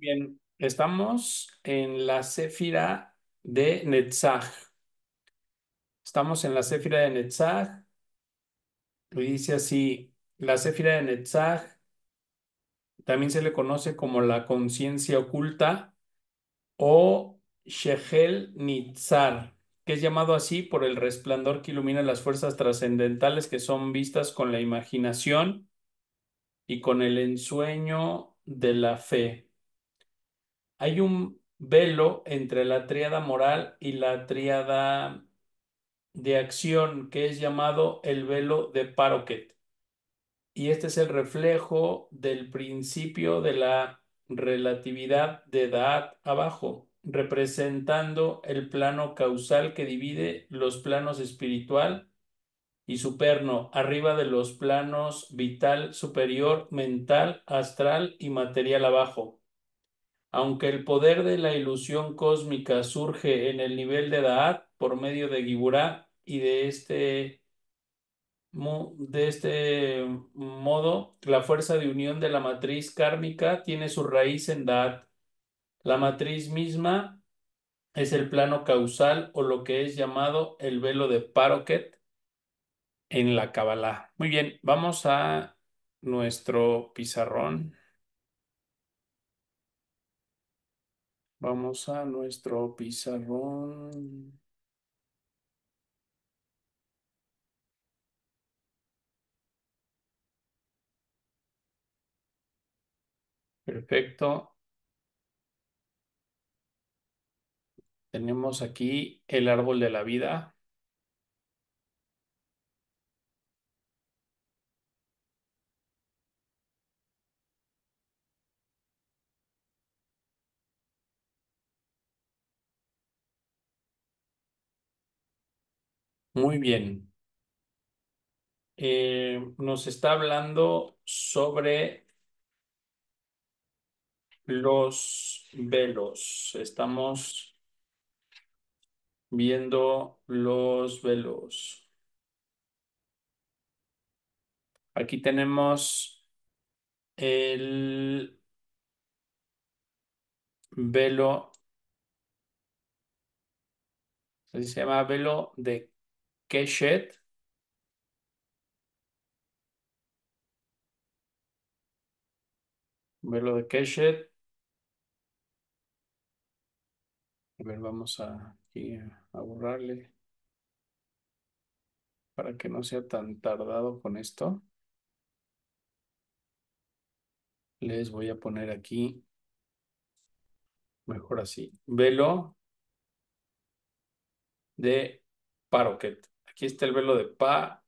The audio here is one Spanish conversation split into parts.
Bien, estamos en la Céfira de Netzach. Estamos en la Céfira de Netzach y dice así, la Céfira de Netzach también se le conoce como la conciencia oculta o Shehel Nitzar, que es llamado así por el resplandor que ilumina las fuerzas trascendentales que son vistas con la imaginación y con el ensueño de la fe. Hay un velo entre la tríada moral y la tríada de acción que es llamado el velo de Paroquet. Y este es el reflejo del principio de la relatividad de Da'at abajo, representando el plano causal que divide los planos espiritual y superno, arriba de los planos vital superior, mental, astral y material abajo. Aunque el poder de la ilusión cósmica surge en el nivel de Da'at por medio de Giburá y de este modo, la fuerza de unión de la matriz kármica tiene su raíz en Da'at. La matriz misma es el plano causal o lo que es llamado el velo de Paroquet en la Kabbalah. Muy bien, vamos a nuestro pizarrón. Vamos a nuestro pizarrón. Perfecto. Tenemos aquí el árbol de la vida. Muy bien. Nos está hablando sobre los velos. Estamos viendo los velos. Aquí tenemos el velo, así se llama velo de Keshet. Velo de Keshet. A ver, vamos aquí a borrarle para que no sea tan tardado con esto. Les voy a poner aquí, mejor así, velo de Paroquet. Aquí está el velo de Paroquet.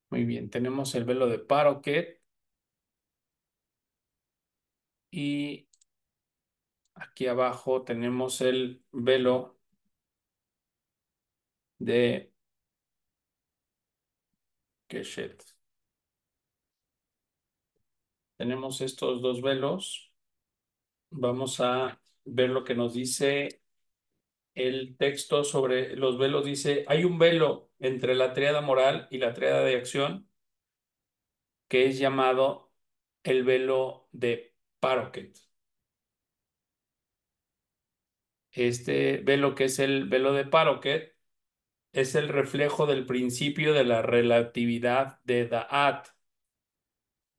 Muy bien, tenemos el velo de Paroquet y aquí abajo tenemos el velo de Keshet. Tenemos estos dos velos. Vamos a ver lo que nos dice el texto sobre los velos. Dice, hay un velo entre la tríada moral y la tríada de acción que es llamado el velo de Paroquet. Este velo que es el velo de Paroquet es el reflejo del principio de la relatividad de Da'at.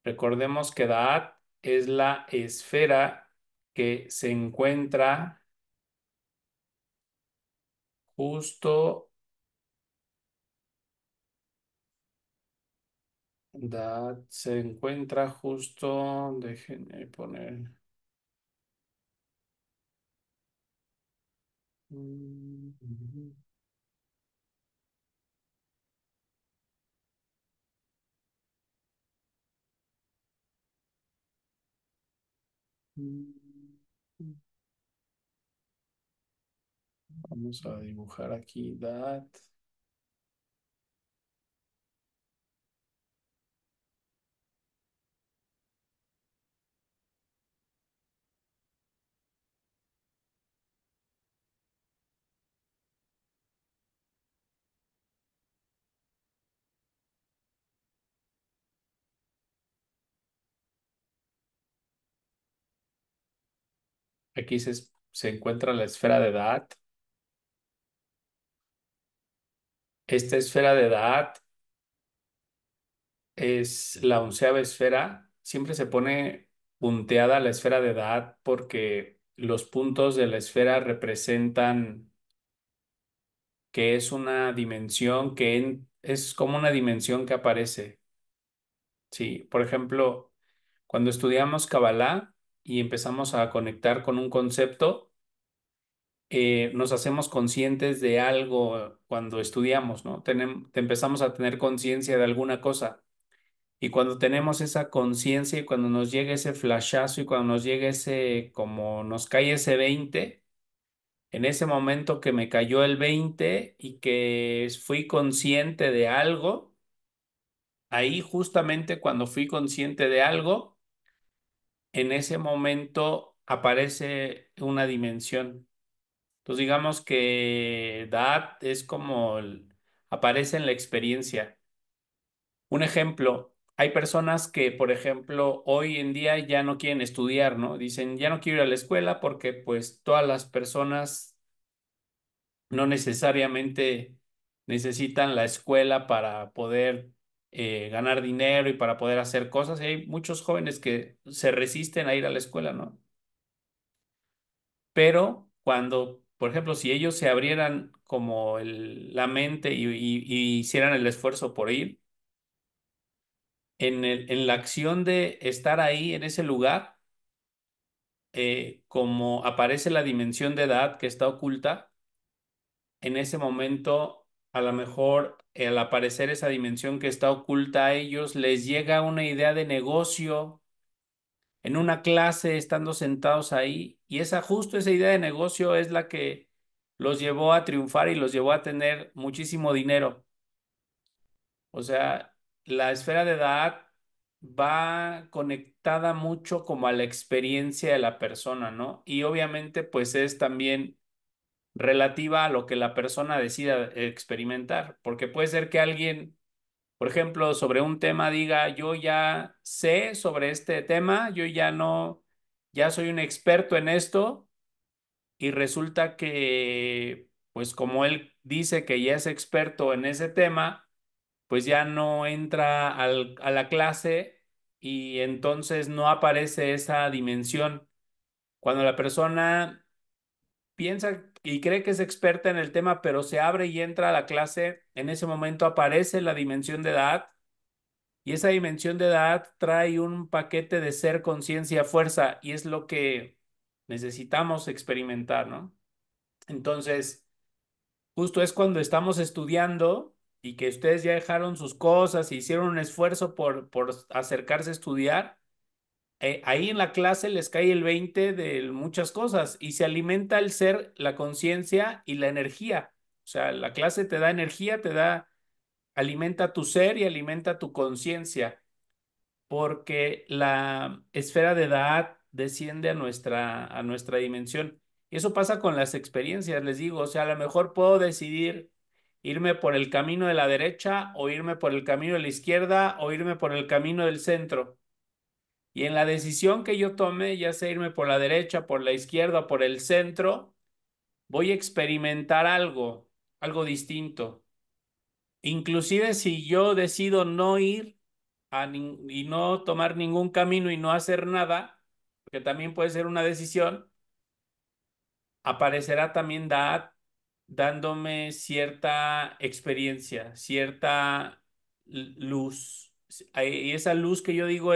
Recordemos que Da'at es la esfera que se encuentra justo, Da'at se encuentra justo, déjenme poner, vamos a dibujar aquí Da'at. Aquí se encuentra la esfera de Da'at. Esta esfera de Da'at es la 11ª esfera. Siempre se pone punteada la esfera de Da'at porque los puntos de la esfera representan que es una dimensión es como una dimensión que aparece. Sí, por ejemplo, cuando estudiamos Kabbalah y empezamos a conectar con un concepto, nos hacemos conscientes de algo cuando estudiamos, ¿no? Empezamos a tener conciencia de alguna cosa. Y cuando tenemos esa conciencia y cuando nos llega ese flashazo y cuando nos llega como nos cae ese 20, en ese momento que me cayó el 20 y que fui consciente de algo, ahí justamente cuando fui consciente de algo, en ese momento aparece una dimensión. Entonces digamos que Da'at es como aparece en la experiencia. Un ejemplo, hay personas que, por ejemplo, hoy en día ya no quieren estudiar, ¿no? Dicen, ya no quiero ir a la escuela porque pues todas las personas no necesariamente necesitan la escuela para poder ganar dinero y para poder hacer cosas. Y hay muchos jóvenes que se resisten a ir a la escuela, ¿no? Pero cuando, por ejemplo, si ellos se abrieran como la mente y hicieran el esfuerzo por ir, en la acción de estar ahí en ese lugar, como aparece la dimensión de edad que está oculta, en ese momento, a lo mejor al aparecer esa dimensión que está oculta a ellos, les llega una idea de negocio en una clase, estando sentados ahí, y justo esa idea de negocio es la que los llevó a triunfar y los llevó a tener muchísimo dinero. O sea, la esfera de edad va conectada mucho como a la experiencia de la persona, ¿no? Y obviamente pues es también relativa a lo que la persona decida experimentar, porque puede ser que alguien, por ejemplo, sobre un tema diga, yo ya sé sobre este tema, yo ya no, ya soy un experto en esto, y resulta que, pues como él dice que ya es experto en ese tema, pues ya no entra a la clase y entonces no aparece esa dimensión. Cuando la persona piensa y cree que es experta en el tema, pero se abre y entra a la clase, en ese momento aparece la dimensión de edad y esa dimensión de edad trae un paquete de ser, conciencia, fuerza y es lo que necesitamos experimentar, ¿no? Entonces, justo es cuando estamos estudiando y que ustedes ya dejaron sus cosas y hicieron un esfuerzo por acercarse a estudiar, ahí en la clase les cae el 20 de muchas cosas y se alimenta el ser, la conciencia y la energía. O sea, la clase te da energía, alimenta tu ser y alimenta tu conciencia, porque la esfera de edad desciende a nuestra dimensión. Y eso pasa con las experiencias, les digo, o sea, a lo mejor puedo decidir irme por el camino de la derecha o irme por el camino de la izquierda o irme por el camino del centro. Y en la decisión que yo tome, ya sea irme por la derecha, por la izquierda o por el centro, voy a experimentar algo distinto. Inclusive si yo decido no ir y no tomar ningún camino y no hacer nada, porque también puede ser una decisión, aparecerá también dándome cierta experiencia, cierta luz. Y esa luz que yo digo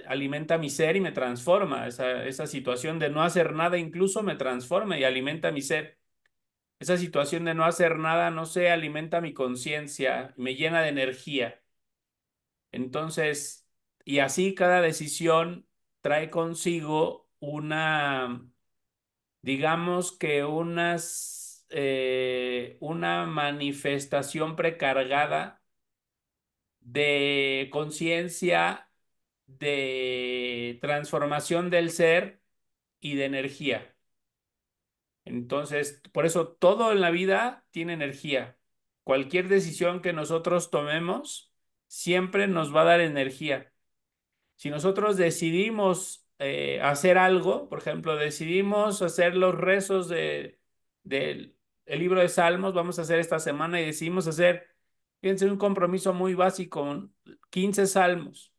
alimenta mi ser y me transforma. Esa situación de no hacer nada incluso me transforma y alimenta mi ser. Esa situación de no hacer nada, no sé, alimenta mi conciencia, me llena de energía. Entonces, y así cada decisión trae consigo digamos que una manifestación precargada de conciencia, de transformación del ser y de energía. Entonces, por eso todo en la vida tiene energía. Cualquier decisión que nosotros tomemos siempre nos va a dar energía. Si nosotros decidimos hacer algo, por ejemplo, decidimos hacer los rezos del el libro de Salmos, vamos a hacer esta semana y decidimos hacer, fíjense, un compromiso muy básico, 15 salmos.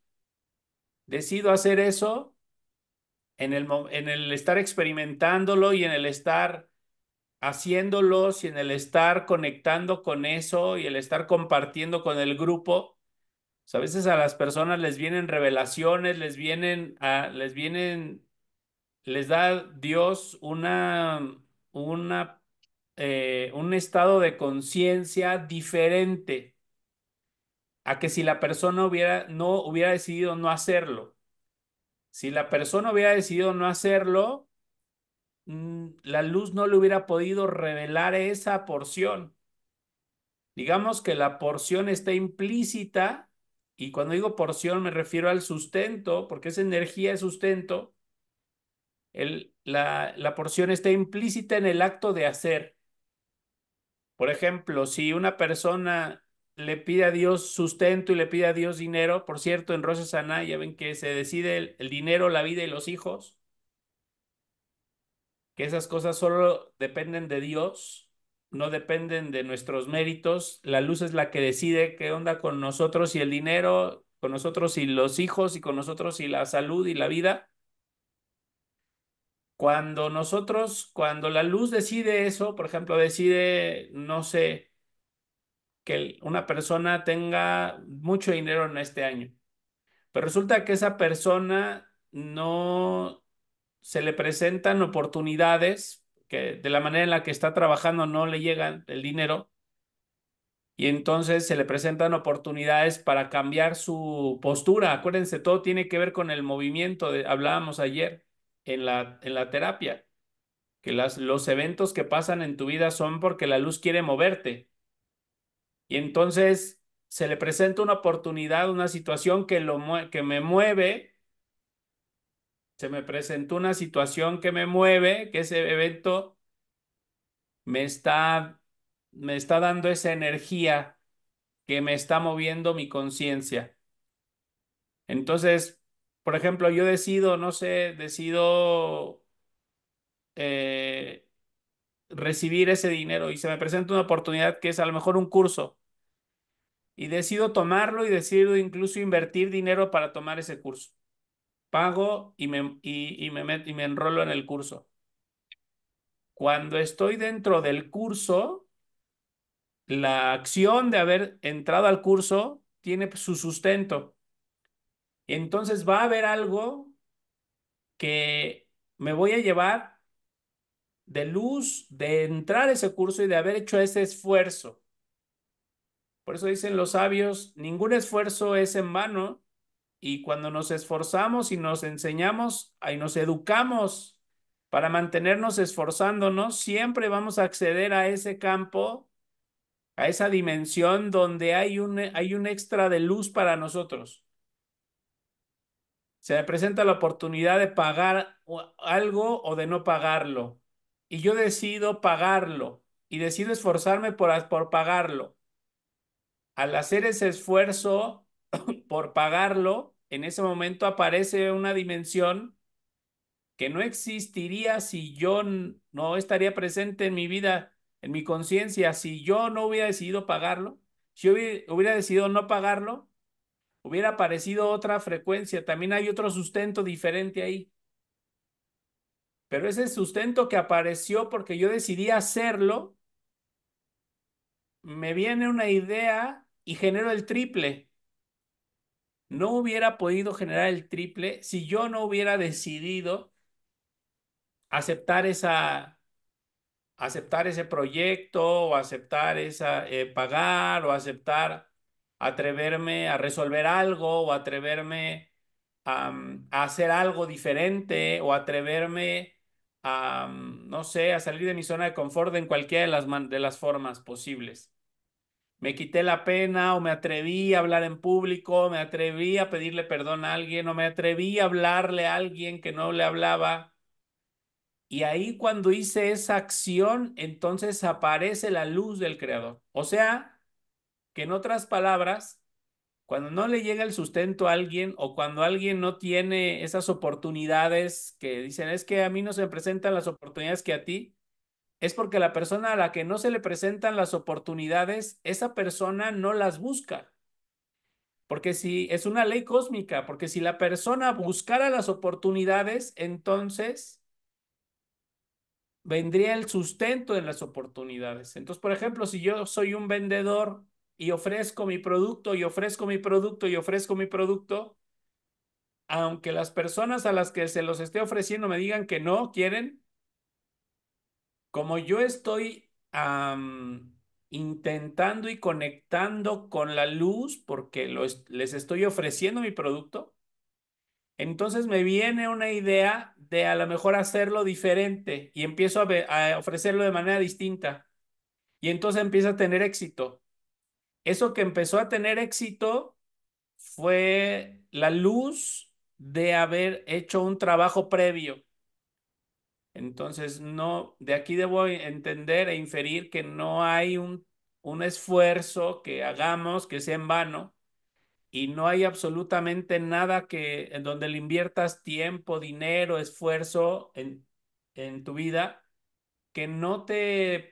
Decido hacer eso en el estar experimentándolo y en el estar haciéndolos y en el estar conectando con eso y el estar compartiendo con el grupo. O sea, a veces a las personas les vienen revelaciones, les da Dios un estado de conciencia diferente a que si la persona no hubiera decidido no hacerlo. Si la persona hubiera decidido no hacerlo, la luz no le hubiera podido revelar esa porción. Digamos que la porción está implícita, y cuando digo porción me refiero al sustento, porque es energía de sustento. La porción está implícita en el acto de hacer. Por ejemplo, si una persona le pide a Dios sustento y le pide a Dios dinero, por cierto, en Rosh Hashanah ya ven que se decide el dinero, la vida y los hijos, que esas cosas solo dependen de Dios, no dependen de nuestros méritos. La luz es la que decide qué onda con nosotros y el dinero, con nosotros y los hijos, y con nosotros y la salud y la vida. Cuando la luz decide eso, por ejemplo, decide, no sé, que una persona tenga mucho dinero en este año, pero resulta que esa persona no se le presentan oportunidades que de la manera en la que está trabajando no le llegan el dinero, y entonces se le presentan oportunidades para cambiar su postura. Acuérdense, todo tiene que ver con el movimiento, hablábamos ayer en la terapia, que los eventos que pasan en tu vida son porque la luz quiere moverte. Y entonces se le presenta una oportunidad, una situación que me mueve, se me presentó una situación que me mueve, que ese evento me está, me está dando esa energía que me está moviendo mi conciencia. Entonces, por ejemplo, yo decido, no sé, decido eh, recibir ese dinero y se me presenta una oportunidad que es a lo mejor un curso, y decido tomarlo y decido incluso invertir dinero para tomar ese curso. Pago y me enrolo en el curso. Cuando estoy dentro del curso, la acción de haber entrado al curso tiene su sustento. Entonces va a haber algo que me voy a llevar de luz de entrar a ese curso y de haber hecho ese esfuerzo. Por eso dicen los sabios, ningún esfuerzo es en vano. Y cuando nos esforzamos y nos enseñamos y nos educamos para mantenernos esforzándonos, siempre vamos a acceder a ese campo, a esa dimensión donde hay un extra de luz para nosotros. Se me presenta la oportunidad de pagar algo o de no pagarlo. Y yo decido pagarlo y decido esforzarme por pagarlo. Al hacer ese esfuerzo por pagarlo, en ese momento aparece una dimensión que no existiría si yo no estaría presente en mi vida, en mi conciencia, si yo no hubiera decidido pagarlo. Si yo hubiera decidido no pagarlo, hubiera aparecido otra frecuencia. También hay otro sustento diferente ahí. Pero ese sustento que apareció porque yo decidí hacerlo, me viene una idea y genero el triple. No hubiera podido generar el triple si yo no hubiera decidido aceptar aceptar ese proyecto, o aceptar pagar, o aceptar atreverme a resolver algo, o atreverme a hacer algo diferente, o atreverme no sé, a salir de mi zona de confort en cualquiera de de las formas posibles. Me quité la pena, o me atreví a hablar en público, me atreví a pedirle perdón a alguien, o me atreví a hablarle a alguien que no le hablaba. Y ahí cuando hice esa acción, entonces aparece la luz del Creador. O sea, que en otras palabras, Cuando no le llega el sustento a alguien o cuando alguien no tiene esas oportunidades que dicen, es que a mí no se me presentan las oportunidades que a ti, es porque la persona a la que no se le presentan las oportunidades, esa persona no las busca. Porque si es una ley cósmica, porque si la persona buscara las oportunidades, entonces vendría el sustento de las oportunidades. Entonces, por ejemplo, si yo soy un vendedor y ofrezco mi producto y ofrezco mi producto y ofrezco mi producto, aunque las personas a las que se los esté ofreciendo me digan que no quieren, como yo estoy intentando y conectando con la luz porque les estoy ofreciendo mi producto, entonces me viene una idea de a lo mejor hacerlo diferente y empiezo a ofrecerlo de manera distinta y entonces empieza a tener éxito. Eso que empezó a tener éxito fue la luz de haber hecho un trabajo previo. Entonces, no, de aquí debo entender e inferir que no hay un esfuerzo que hagamos que sea en vano y no hay absolutamente nada en donde le inviertas tiempo, dinero, esfuerzo en tu vida que no te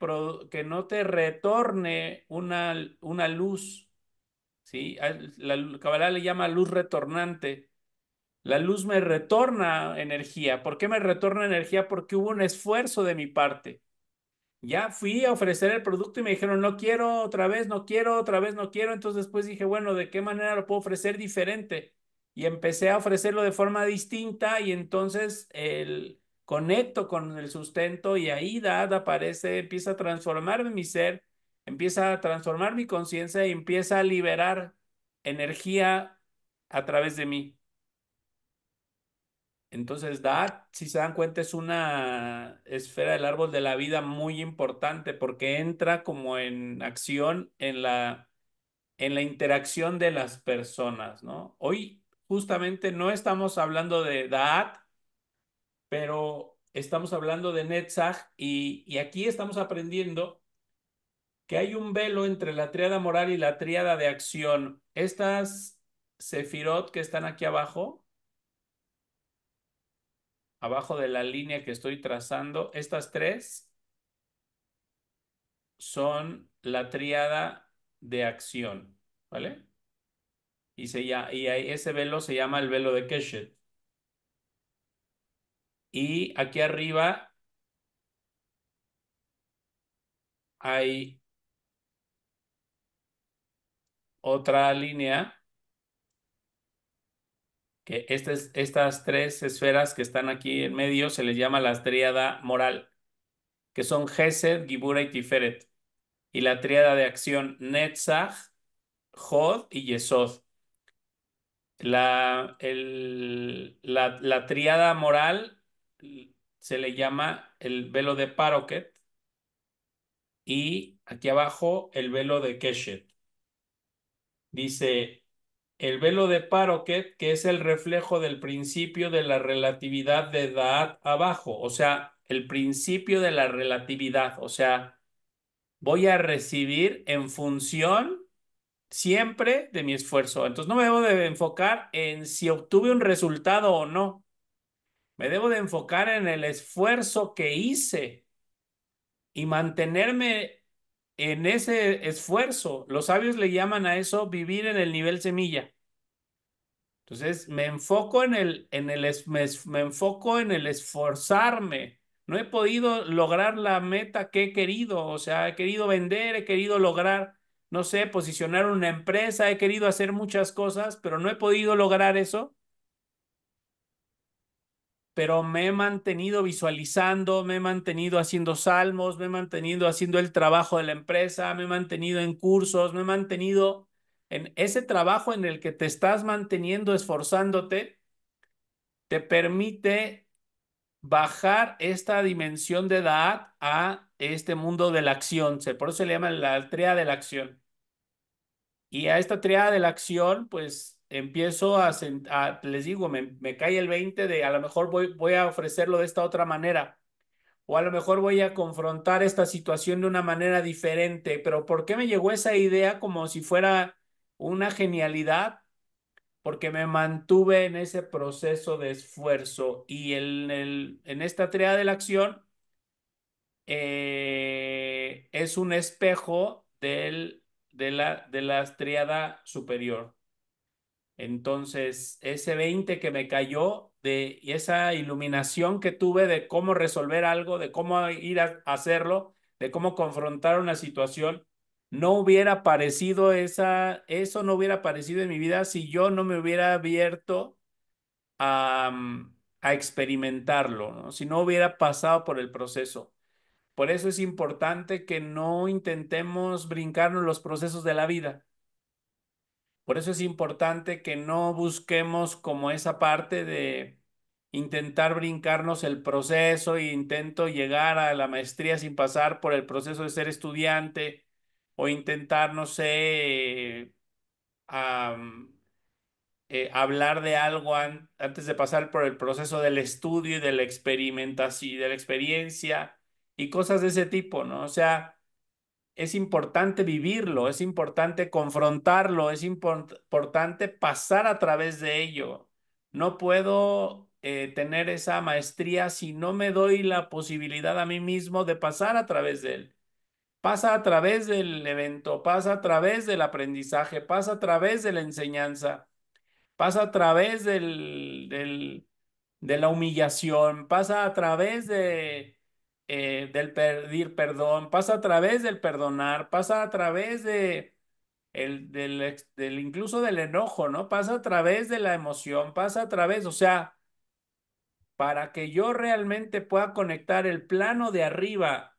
retorne una luz, ¿sí? La Kabbalah le llama luz retornante. La luz me retorna energía. ¿Por qué me retorna energía? Porque hubo un esfuerzo de mi parte. Ya fui a ofrecer el producto y me dijeron, no quiero otra vez, no quiero otra vez, no quiero. Entonces después dije, bueno, ¿de qué manera lo puedo ofrecer diferente? Y empecé a ofrecerlo de forma distinta y entonces conecto con el sustento y ahí Dad aparece, empieza a transformarme mi ser, empieza a transformar mi conciencia y empieza a liberar energía a través de mí. Entonces, Da'at, si se dan cuenta, es una esfera del árbol de la vida muy importante porque entra como en acción en la interacción de las personas, ¿no? Hoy justamente no estamos hablando de Da'at, pero estamos hablando de Netzach y aquí estamos aprendiendo que hay un velo entre la tríada moral y la tríada de acción. Estas sefirot que están aquí abajo de la línea que estoy trazando, estas tres son la tríada de acción, ¿vale? Ese velo se llama el velo de Keshet. Y aquí arriba hay otra línea que estas tres esferas que están aquí en medio se les llama la tríada moral, que son Gesed, Gibura y Tiferet. Y la tríada de acción Netzach, Hod y Yesod. La tríada moral se le llama el velo de Paroquet y aquí abajo el velo de Keshet. Dice, el velo de Paroquet, que es el reflejo del principio de la relatividad de Da'at abajo, o sea, el principio de la relatividad, o sea, voy a recibir en función siempre de mi esfuerzo. Entonces no me debo de enfocar en si obtuve un resultado o no. Me debo de enfocar en el esfuerzo que hice y mantenerme en ese esfuerzo. Los sabios le llaman a eso vivir en el nivel semilla. Entonces me enfoco me enfoco en el esforzarme. No he podido lograr la meta que he querido, o sea, he querido vender, he querido lograr, no sé, posicionar una empresa, he querido hacer muchas cosas, pero no he podido lograr eso. Pero me he mantenido visualizando, me he mantenido haciendo salmos, me he mantenido haciendo el trabajo de la empresa, me he mantenido en cursos, me he mantenido en ese trabajo en el que te estás manteniendo esforzándote, te permite bajar esta dimensión de edad a este mundo de la acción. Por eso se le llama la tríada de la acción. Y a esta tríada de la acción, pues empiezo les digo, me cae el 20 de a lo mejor voy a ofrecerlo de esta otra manera, o a lo mejor voy a confrontar esta situación de una manera diferente, pero ¿por qué me llegó esa idea como si fuera una genialidad porque me mantuve en ese proceso de esfuerzo y en esta tríada de la acción es un espejo de la tríada superior. Entonces, ese 20 que me cayó y esa iluminación que tuve de cómo resolver algo, de cómo ir a hacerlo, de cómo confrontar una situación, no hubiera aparecido eso no hubiera aparecido en mi vida si yo no me hubiera abierto a experimentarlo, ¿no? Si no hubiera pasado por el proceso. Por eso es importante que no intentemos brincarnos los procesos de la vida. Por eso es importante que no busquemos como esa parte de intentar brincarnos el proceso e intento llegar a la maestría sin pasar por el proceso de ser estudiante o intentar, no sé, am, hablar de algo antes de pasar por el proceso del estudio y de la experimentación y de la experiencia y cosas de ese tipo, ¿no? O sea, es importante vivirlo, es importante confrontarlo, es importante pasar a través de ello. No puedo tener esa maestría si no me doy la posibilidad a mí mismo de pasar a través de él. Pasa a través del evento, pasa a través del aprendizaje, pasa a través de la enseñanza, pasa a través de la humillación, pasa a través del pedir perdón, pasa a través del perdonar, pasa a través del incluso del enojo, ¿no? Pasa a través de la emoción, pasa a través, o sea, para que yo realmente pueda conectar el plano de arriba,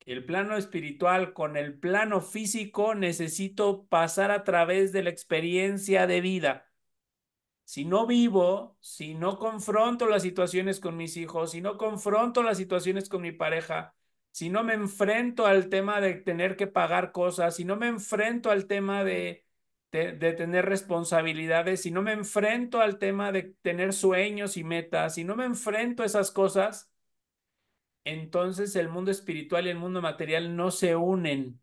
el plano espiritual con el plano físico, necesito pasar a través de la experiencia de vida. Si no vivo, si no confronto las situaciones con mis hijos, si no confronto las situaciones con mi pareja, si no me enfrento al tema de tener que pagar cosas, si no me enfrento al tema de tener responsabilidades, si no me enfrento al tema de tener sueños y metas, si no me enfrento a esas cosas, entonces el mundo espiritual y el mundo material no se unen.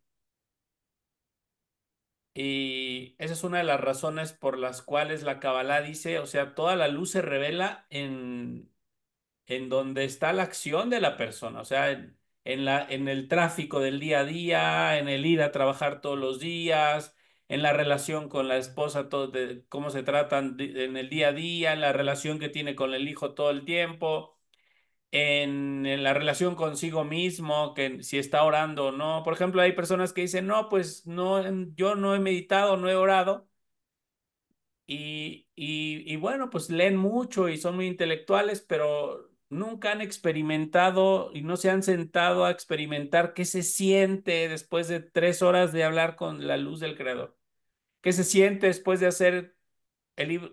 Y esa es una de las razones por las cuales la Kabbalah dice, o sea, toda la luz se revela en donde está la acción de la persona, o sea, en el tráfico del día a día, en el ir a trabajar todos los días, en la relación con la esposa, cómo se tratan en el día a día, en la relación que tiene con el hijo todo el tiempo, en la relación consigo mismo, que si está orando o no. Por ejemplo, hay personas que dicen, no, pues no, yo no he meditado, no he orado. Y bueno, pues leen mucho y son muy intelectuales, pero nunca han experimentado y no se han sentado a experimentar qué se siente después de 3 horas de hablar con la luz del Creador. ¿Qué se siente después de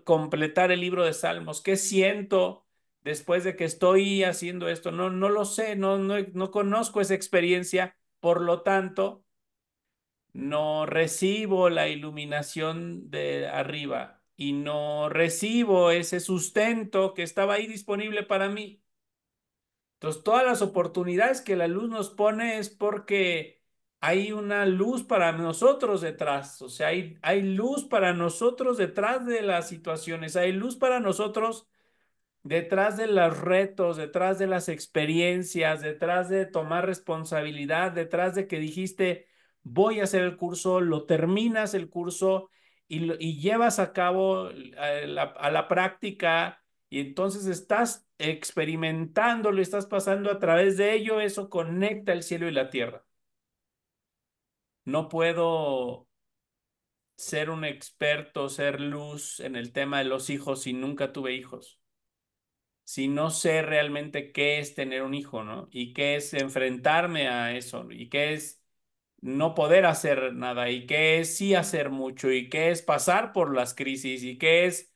completar el libro de Salmos? ¿Qué siento después de que estoy haciendo esto? No, no lo sé, no conozco esa experiencia, por lo tanto, no recibo la iluminación de arriba y no recibo ese sustento que estaba ahí disponible para mí. Entonces, todas las oportunidades que la luz nos pone es porque hay una luz para nosotros detrás, o sea, hay luz para nosotros detrás de las situaciones, hay luz para nosotros detrás de los retos, detrás de las experiencias, detrás de tomar responsabilidad, detrás de que dijiste, voy a hacer el curso, lo terminas el curso y llevas a cabo a la práctica y entonces estás experimentándolo, estás pasando a través de ello, eso conecta el cielo y la tierra. No puedo ser un experto, ser luz en el tema de los hijos si nunca tuve hijos, si no sé realmente qué es tener un hijo, ¿no? Y qué es enfrentarme a eso, y qué es no poder hacer nada, y qué es sí hacer mucho, y qué es pasar por las crisis, y qué es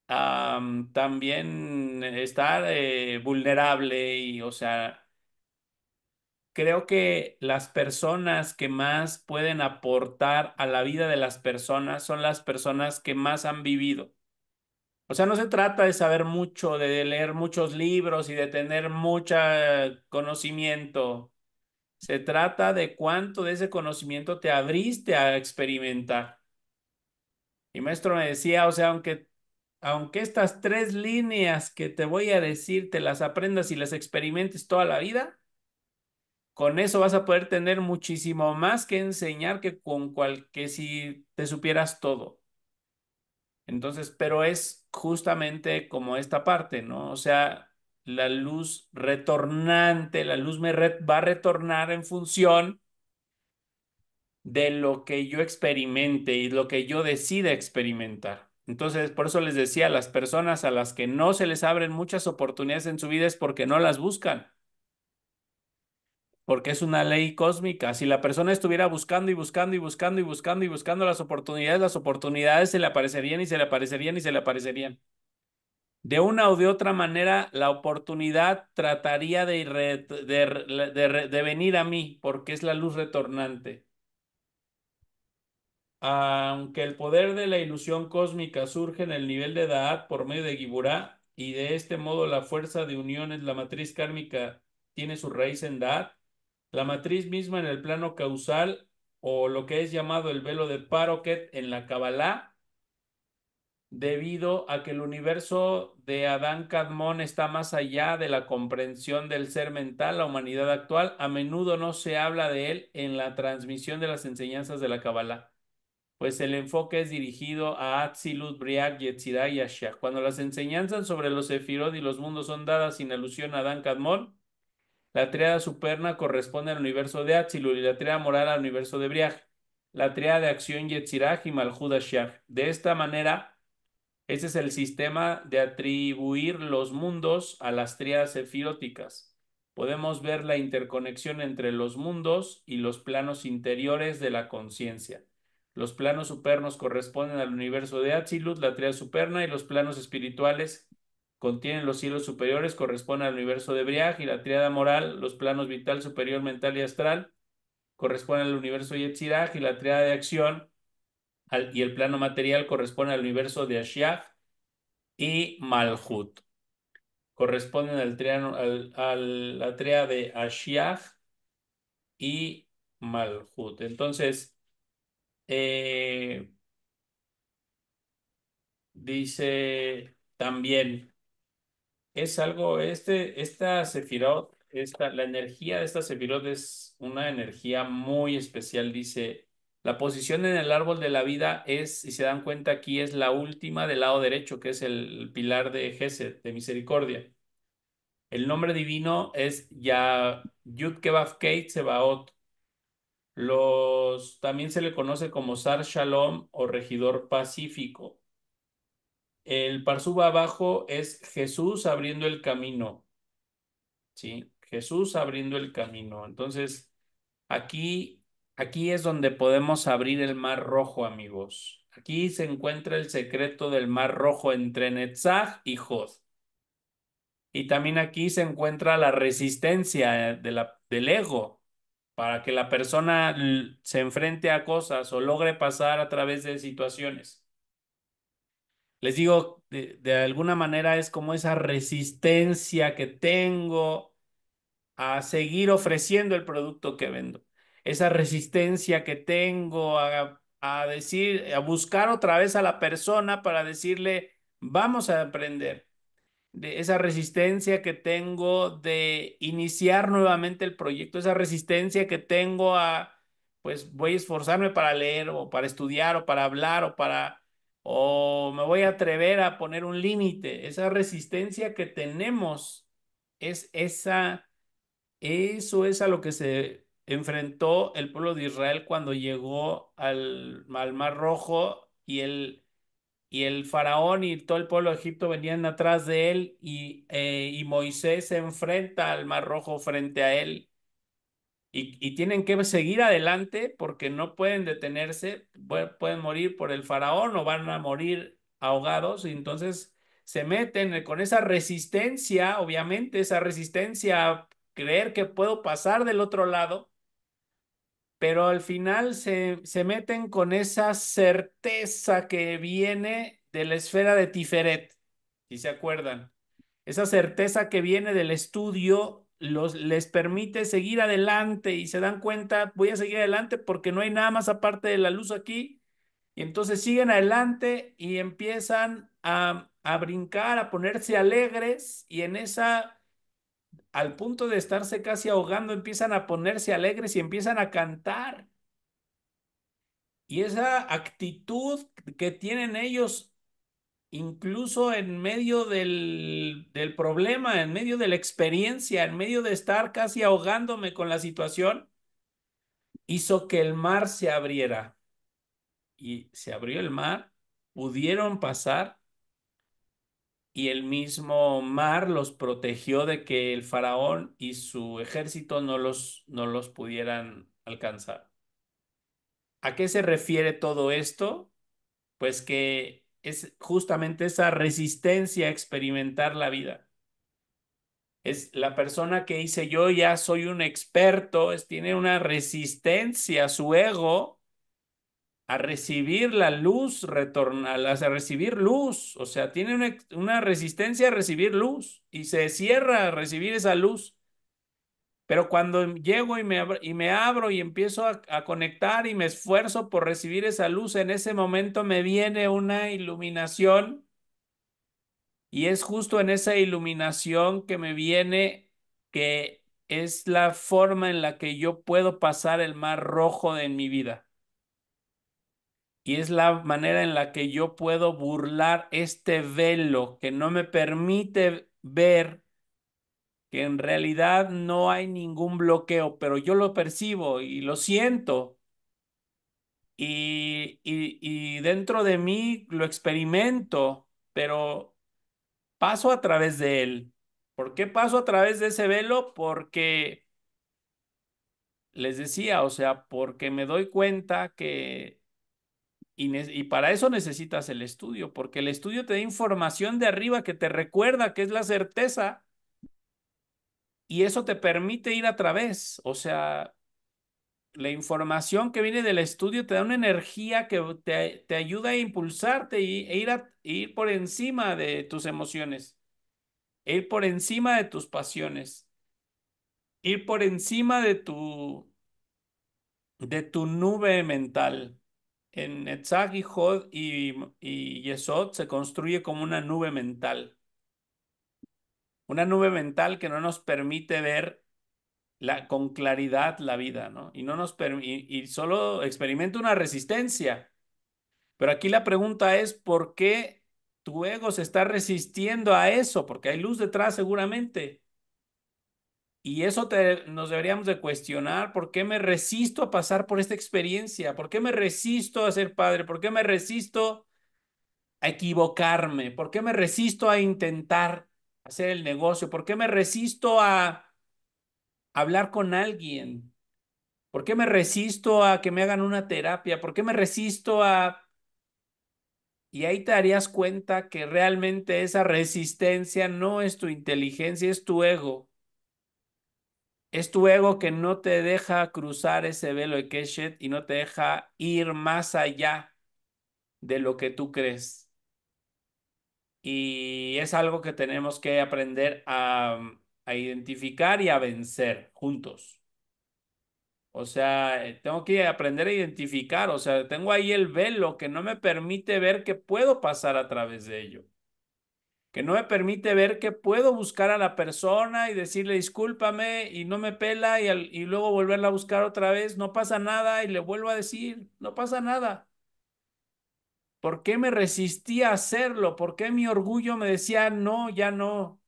también estar vulnerable, y o sea, creo que las personas que más pueden aportar a la vida de las personas son las personas que más han vivido. O sea, no se trata de saber mucho, de leer muchos libros y de tener mucho conocimiento. Se trata de cuánto de ese conocimiento te abriste a experimentar. Y maestro me decía, o sea, aunque estas tres líneas que te voy a decir te las aprendas y las experimentes toda la vida, con eso vas a poder tener muchísimo más que enseñar que si te supieras todo. Entonces, pero es justamente como esta parte, ¿no? O sea, la luz retornante, la luz va a retornar en función de lo que yo experimente y lo que yo decida experimentar. Entonces, por eso les decía, a las personas a las que no se les abren muchas oportunidades en su vida es porque no las buscan, porque es una ley cósmica. Si la persona estuviera buscando y buscando y buscando y buscando y buscando las oportunidades se le aparecerían y se le aparecerían y se le aparecerían. De una o de otra manera, la oportunidad trataría de venir a mí, porque es la luz retornante. Aunque el poder de la ilusión cósmica surge en el nivel de Da'at por medio de Giburá, y de este modo la fuerza de unión en la matriz kármica tiene su raíz en Da'at, la matriz misma en el plano causal, o lo que es llamado el velo de Paroket en la Kabbalah, debido a que el universo de Adán Kadmón está más allá de la comprensión del ser mental, la humanidad actual, a menudo no se habla de él en la transmisión de las enseñanzas de la Kabbalah, pues el enfoque es dirigido a Atzilut, Briak, Yetzirah y Ashiach. Cuando las enseñanzas sobre los Sefirot y los mundos son dadas sin alusión a Adán Kadmón, la tríada superna corresponde al universo de Atzilut y la tríada moral al universo de Briak. La tríada de acción Yetzirah y Malhud Ashiach. De esta manera, ese es el sistema de atribuir los mundos a las tríadas sefiróticas. Podemos ver la interconexión entre los mundos y los planos interiores de la conciencia. Los planos supernos corresponden al universo de Atzilut, la tríada superna, y los planos espirituales contienen los cielos superiores, corresponden al universo de Briaj, y la tríada moral, los planos vital, superior, mental y astral, corresponden al universo de Yetzirah, y la tríada de acción y el plano material corresponde al universo de Ashiach y Malhut. Corresponden a la tríada de Ashiach y Malhut. Entonces, eh, dice también, es algo, esta Sefirot, la energía de esta Sefirot es una energía muy especial, dice. La posición en el árbol de la vida es, si se dan cuenta aquí, es la última del lado derecho, que es el pilar de Gesed, de misericordia. El nombre divino es ya Yud Kevaf Keit Sebaot. También se le conoce como Sar Shalom o regidor pacífico. El Parsuba abajo es Jesús abriendo el camino. ¿Sí? Jesús abriendo el camino. Entonces, aquí, aquí es donde podemos abrir el Mar Rojo, amigos. Aquí se encuentra el secreto del Mar Rojo entre Netzach y Jod. Y también aquí se encuentra la resistencia del ego para que la persona se enfrente a cosas o logre pasar a través de situaciones. Les digo, de alguna manera es como esa resistencia que tengo a seguir ofreciendo el producto que vendo. Esa resistencia que tengo a decir, a buscar otra vez a la persona para decirle, vamos a aprender, de esa resistencia que tengo de iniciar nuevamente el proyecto, esa resistencia que tengo pues voy a esforzarme para leer o para estudiar o para hablar o me voy a atrever a poner un límite. Esa resistencia que tenemos es eso es a lo que se enfrentó el pueblo de Israel cuando llegó al Mar Rojo y el faraón y todo el pueblo de Egipto venían atrás de él y Moisés se enfrenta al Mar Rojo frente a él y tienen que seguir adelante porque no pueden detenerse, pueden morir por el faraón o van a morir ahogados y entonces se meten con esa resistencia, obviamente esa resistencia a creer que puedo pasar del otro lado, pero al final se meten con esa certeza que viene de la esfera de Tiferet, si se acuerdan. Esa certeza que viene del estudio les permite seguir adelante y se dan cuenta, voy a seguir adelante porque no hay nada más aparte de la luz aquí Y entonces siguen adelante y empiezan a brincar, a ponerse alegres y en esa, al punto de estarse casi ahogando, empiezan a ponerse alegres y empiezan a cantar. Y esa actitud que tienen ellos, incluso en medio del problema, en medio de la experiencia, en medio de estar casi ahogándome con la situación, hizo que el mar se abriera. Y se abrió el mar, pudieron pasar y el mismo mar los protegió de que el faraón y su ejército no los pudieran alcanzar. ¿A qué se refiere todo esto? Pues que es justamente esa resistencia a experimentar la vida. Es la persona que dice yo ya soy un experto, tiene una resistencia a su ego a recibir la luz, a recibir luz, o sea, tiene una resistencia a recibir luz y se cierra a recibir esa luz. Pero cuando llego y me abro y empiezo a conectar y me esfuerzo por recibir esa luz, en ese momento me viene una iluminación y es justo en esa iluminación que me viene que es la forma en la que yo puedo pasar el mar rojo en mi vida. Y es la manera en la que yo puedo burlar este velo que no me permite ver que en realidad no hay ningún bloqueo, pero yo lo percibo y lo siento. Y dentro de mí lo experimento, pero paso a través de él. ¿Por qué paso a través de ese velo? Porque les decía, o sea, porque me doy cuenta que y para eso necesitas el estudio, porque el estudio te da información de arriba que te recuerda que es la certeza y eso te permite ir a través. O sea, la información que viene del estudio te da una energía que te ayuda a impulsarte e ir por encima de tus emociones, e ir por encima de tus pasiones, ir por encima de tu nube mental. En Netzach y Hod y Yesod se construye como una nube mental que no nos permite ver con claridad la vida, ¿no? Y, no nos y solo experimenta una resistencia. Pero aquí la pregunta es, ¿por qué tu ego se está resistiendo a eso? Porque hay luz detrás seguramente. Y eso nos deberíamos de cuestionar, ¿por qué me resisto a pasar por esta experiencia? ¿Por qué me resisto a ser padre? ¿Por qué me resisto a equivocarme? ¿Por qué me resisto a intentar hacer el negocio? ¿Por qué me resisto a hablar con alguien? ¿Por qué me resisto a que me hagan una terapia? ¿Por qué me resisto a... Y ahí te darías cuenta que realmente esa resistencia no es tu inteligencia, es tu ego. Es tu ego que no te deja cruzar ese velo de Keshet y no te deja ir más allá de lo que tú crees. Y es algo que tenemos que aprender a identificar y a vencer juntos. O sea, tengo que aprender a identificar, o sea, tengo ahí el velo que no me permite ver que puedo pasar a través de ello, que no me permite ver que puedo buscar a la persona y decirle discúlpame y no me pela y luego volverla a buscar otra vez, no pasa nada y le vuelvo a decir, no pasa nada. ¿Por qué me resistí a hacerlo? ¿Por qué mi orgullo me decía no, ya no?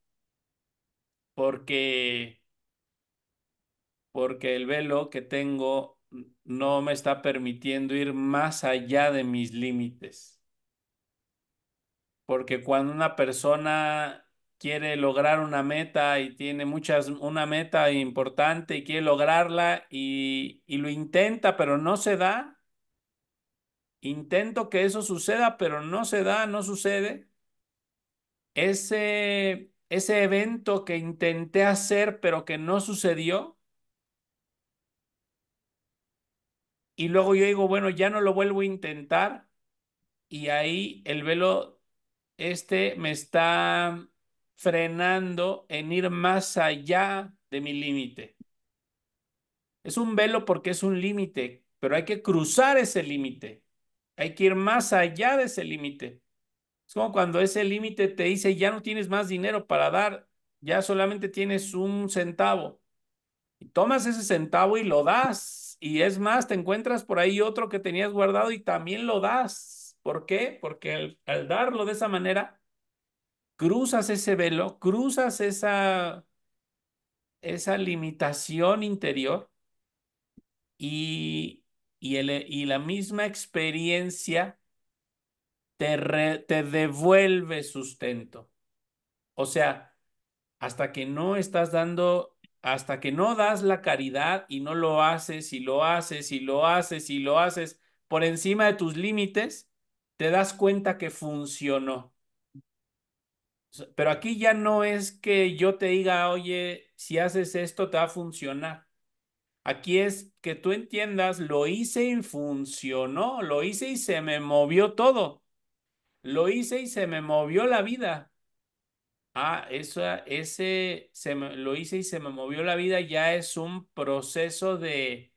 Porque porque el velo que tengo no me está permitiendo ir más allá de mis límites. Porque cuando una persona quiere lograr una meta y tiene una meta importante y quiere lograrla y lo intenta, pero no se da, intento que eso suceda, pero no se da, no sucede. Ese evento que intenté hacer, pero que no sucedió, y luego yo digo, bueno, ya no lo vuelvo a intentar y ahí el velo me está frenando en ir más allá de mi límite. Es un velo porque es un límite, pero hay que cruzar ese límite. Hay que ir más allá de ese límite. Es como cuando ese límite te dice ya no tienes más dinero para dar, ya solamente tienes un centavo. Y tomas ese centavo y lo das. Y es más, te encuentras por ahí otro que tenías guardado y también lo das. ¿Por qué? Porque al darlo de esa manera, cruzas ese velo, cruzas esa limitación interior y, y la misma experiencia te devuelve sustento. O sea, hasta que no estás dando, hasta que no das la caridad y no lo haces y lo haces y lo haces y lo haces por encima de tus límites, te das cuenta que funcionó. Pero aquí ya no es que yo te diga, oye, si haces esto te va a funcionar. Aquí es que tú entiendas, lo hice y funcionó, lo hice y se me movió todo, lo hice y se me movió la vida. Ah, lo hice y se me movió la vida, ya es un proceso de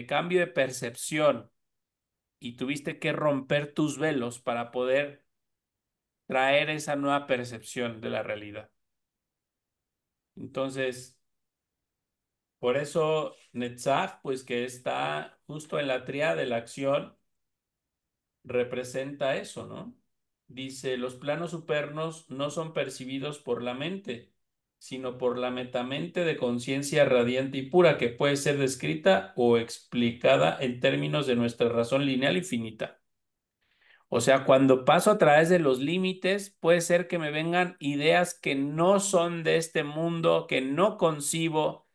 cambio de percepción y tuviste que romper tus velos para poder traer esa nueva percepción de la realidad. Entonces, por eso Netzach, pues que está justo en la tríada de la acción, representa eso, ¿no? Dice, los planos supernos no son percibidos por la mente, sino por la metamente de conciencia radiante y pura, que puede ser descrita o explicada en términos de nuestra razón lineal infinita. O sea, cuando paso a través de los límites, puede ser que me vengan ideas que no son de este mundo, que no concibo,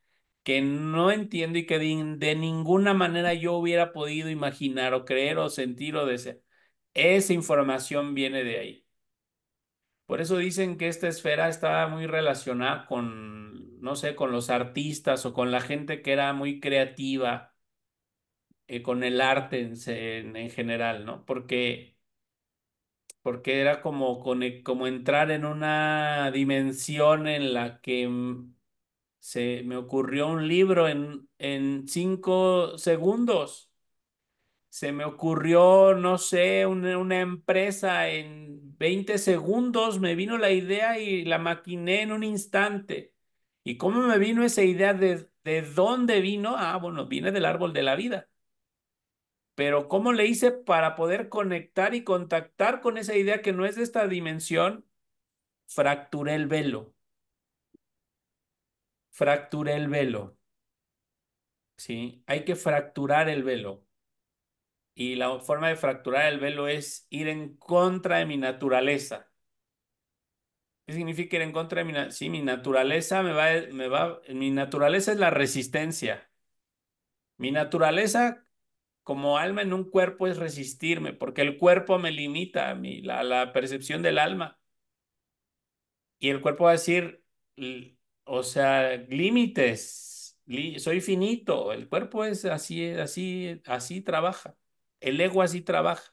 que no entiendo y que de ninguna manera yo hubiera podido imaginar o creer o sentir o desear. Esa información viene de ahí. Por eso dicen que esta esfera está muy relacionada con, no sé, con los artistas o con la gente que era muy creativa, con el arte en general, ¿no? Porque era como, como entrar en una dimensión en la que se me ocurrió un libro en 5 segundos. Se me ocurrió, no sé, una empresa en 20 segundos, me vino la idea y la maquiné en un instante. ¿Y cómo me vino esa idea? ¿De dónde vino? Ah, bueno, viene del árbol de la vida. Pero ¿cómo le hice para poder conectar y contactar con esa idea que no es de esta dimensión? Fracturé el velo, fracturé el velo, ¿sí? Hay que fracturar el velo. Y la forma de fracturar el velo es ir en contra de mi naturaleza. ¿Qué significa ir en contra de sí, mi naturaleza mi naturaleza es la resistencia. Mi naturaleza como alma en un cuerpo es resistirme, porque el cuerpo me limita, la percepción del alma. Y el cuerpo va a decir, o sea, límites, soy finito. El cuerpo es así, así, así trabaja. El ego así trabaja.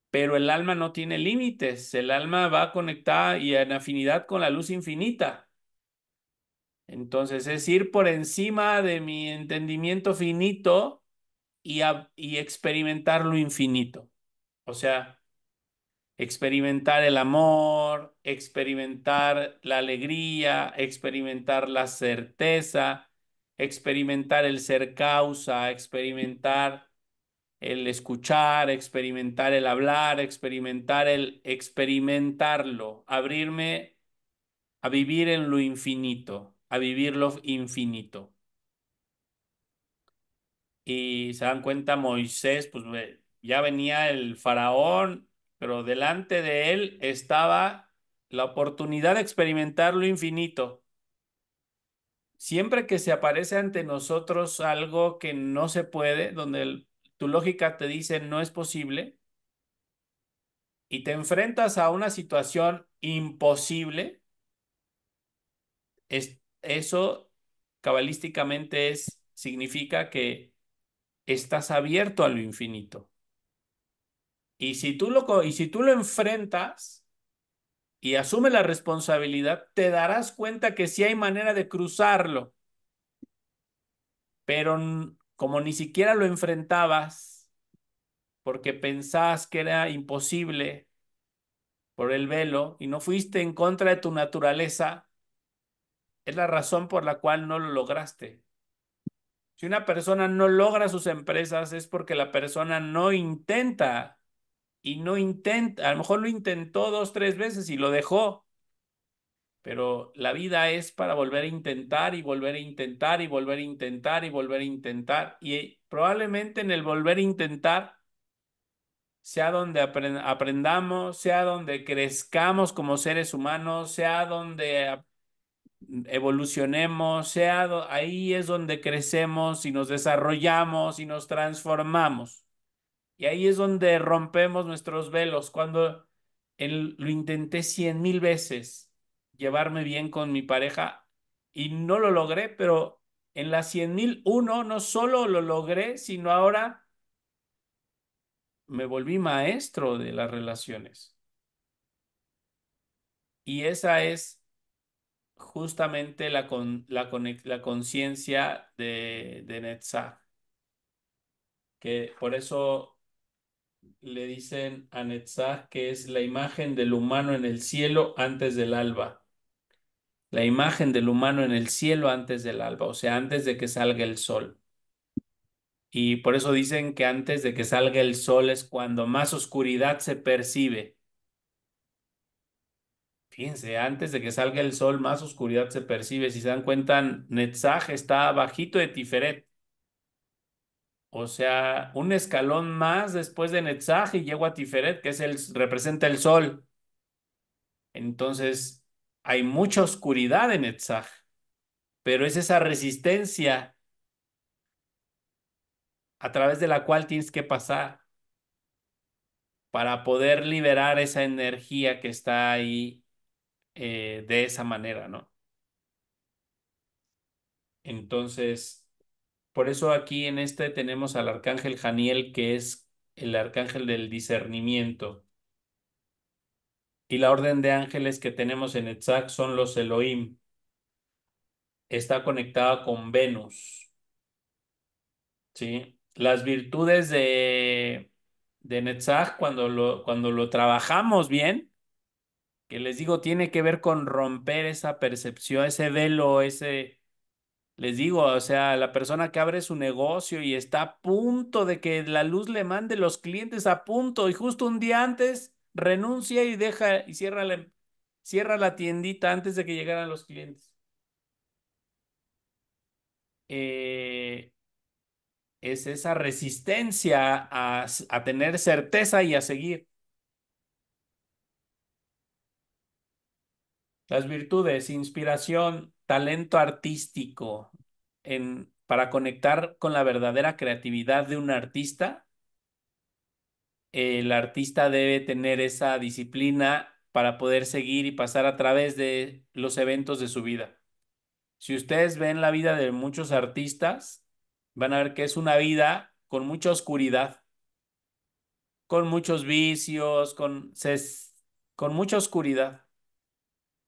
Pero el alma no tiene límites. El alma va conectada y en afinidad con la luz infinita. Entonces es ir por encima de mi entendimiento finito y experimentar lo infinito. O sea, experimentar el amor, experimentar la alegría, experimentar la certeza, experimentar el ser causa, experimentar el escuchar, experimentar el hablar, experimentar el experimentarlo, abrirme a vivir en lo infinito, a vivir lo infinito. Y se dan cuenta Moisés, pues ya venía el faraón, pero delante de él estaba la oportunidad de experimentar lo infinito. Siempre que se aparece ante nosotros algo que no se puede, donde tu lógica te dice no es posible, y te enfrentas a una situación imposible, eso cabalísticamente significa que estás abierto a lo infinito. Y si tú lo enfrentas y asumes la responsabilidad, te darás cuenta que sí hay manera de cruzarlo, pero como ni siquiera lo enfrentabas porque pensabas que era imposible por el velo y no fuiste en contra de tu naturaleza, es la razón por la cual no lo lograste. Si una persona no logra sus empresas es porque la persona no intenta y no intenta, a lo mejor lo intentó 2, 3 veces y lo dejó, pero la vida es para volver a intentar y volver a intentar y volver a intentar y volver a intentar y probablemente en el volver a intentar sea donde aprendamos, sea donde crezcamos como seres humanos, sea donde evolucionemos, ahí es donde crecemos y nos desarrollamos y nos transformamos. Y ahí es donde rompemos nuestros velos. Cuando lo intenté 100,000 veces, llevarme bien con mi pareja y no lo logré, pero en la 100,001 no solo lo logré, sino ahora me volví maestro de las relaciones. Y esa es justamente la conciencia de Netzach, que por eso le dicen a Netzach que es la imagen del humano en el cielo antes del alba. La imagen del humano en el cielo antes del alba, o sea, antes de que salga el sol. Y por eso dicen que antes de que salga el sol es cuando más oscuridad se percibe. Fíjense, antes de que salga el sol, más oscuridad se percibe. Si se dan cuenta, Netzach está bajito de Tiferet. O sea, un escalón más después de Netzach y llego a Tiferet, que representa el sol. Entonces, hay mucha oscuridad en Netzach, pero es esa resistencia a través de la cual tienes que pasar para poder liberar esa energía que está ahí de esa manera, ¿no? Entonces, por eso aquí en este tenemos al arcángel Janiel, que es el arcángel del discernimiento. Y la orden de ángeles que tenemos en Netzach son los Elohim. Está conectada con Venus, ¿sí? Las virtudes de Netzach, cuando lo trabajamos bien, que les digo, tiene que ver con romper esa percepción, ese velo, les digo, o sea, la persona que abre su negocio y está a punto de que la luz le mande los clientes a punto y justo un día antes renuncia y deja y cierra la tiendita antes de que llegaran los clientes. Eh, es esa resistencia a tener certeza y a seguir. Las virtudes, inspiración, talento artístico, para conectar con la verdadera creatividad de un artista, el artista debe tener esa disciplina para poder seguir y pasar a través de los eventos de su vida. Si ustedes ven la vida de muchos artistas, van a ver que es una vida con mucha oscuridad, con muchos vicios, con mucha oscuridad.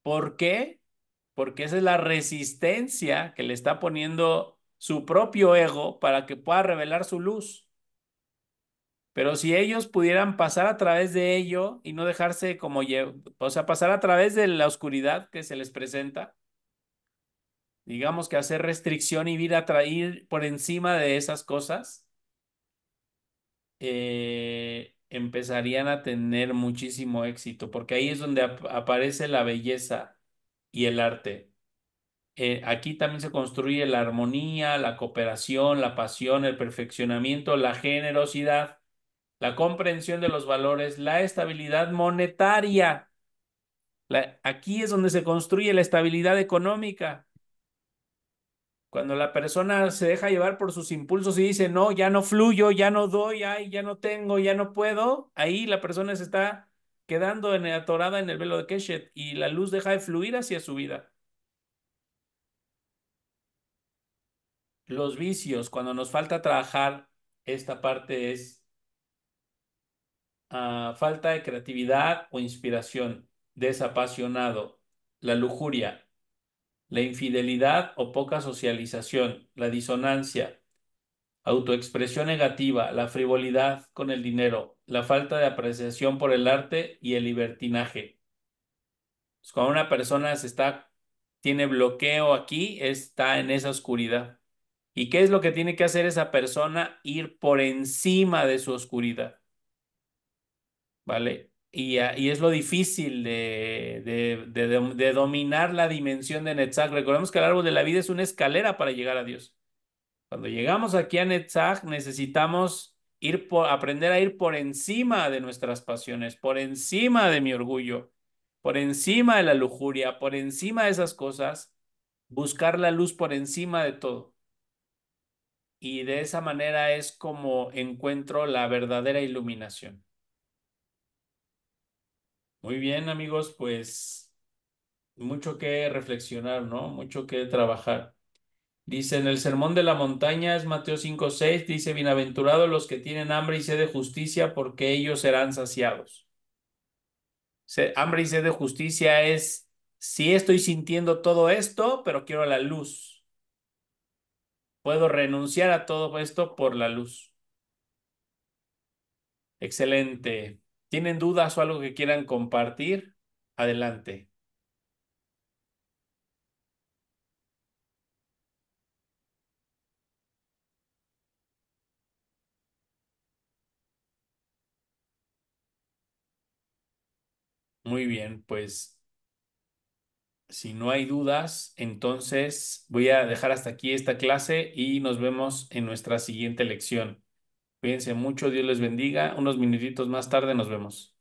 ¿Por qué? Porque esa es la resistencia que le está poniendo su propio ego para que pueda revelar su luz. Pero si ellos pudieran pasar a través de ello y no dejarse o sea, pasar a través de la oscuridad que se les presenta, digamos que hacer restricción y ir por encima de esas cosas, empezarían a tener muchísimo éxito, porque ahí es donde aparece la belleza y el arte. Aquí también se construye la armonía, la cooperación, la pasión, el perfeccionamiento, la generosidad, la comprensión de los valores, la estabilidad monetaria. Aquí es donde se construye la estabilidad económica. Cuando la persona se deja llevar por sus impulsos y dice, no, ya no fluyo, ya no doy, ay, ya no tengo, ya no puedo, ahí la persona se está quedando atorada en el velo de Keshet y la luz deja de fluir hacia su vida. Los vicios, cuando nos falta trabajar, esta parte es falta de creatividad o inspiración, desapasionado, la lujuria, la infidelidad o poca socialización, la disonancia, Autoexpresión negativa, la frivolidad con el dinero, la falta de apreciación por el arte y el libertinaje. Pues cuando una persona tiene bloqueo aquí, está en esa oscuridad. ¿Y qué es lo que tiene que hacer esa persona? Ir por encima de su oscuridad, ¿vale? Y es lo difícil de dominar la dimensión de Netzach. Recordemos que el árbol de la vida es una escalera para llegar a Dios. Cuando llegamos aquí a Netzach, necesitamos aprender a ir por encima de nuestras pasiones, por encima de mi orgullo, por encima de la lujuria, por encima de esas cosas, buscar la luz por encima de todo. Y de esa manera es como encuentro la verdadera iluminación. Muy bien, amigos, pues mucho que reflexionar, ¿no? Mucho que trabajar. Dice en el Sermón de la Montaña, es Mateo 5:6, dice, bienaventurados los que tienen hambre y sed de justicia, porque ellos serán saciados. Hambre y sed de justicia es, sí estoy sintiendo todo esto, pero quiero la luz. Puedo renunciar a todo esto por la luz. Excelente. ¿Tienen dudas o algo que quieran compartir? Adelante. Muy bien, pues si no hay dudas, entonces voy a dejar hasta aquí esta clase y nos vemos en nuestra siguiente lección. Cuídense mucho, Dios les bendiga. Unos minutitos más tarde nos vemos.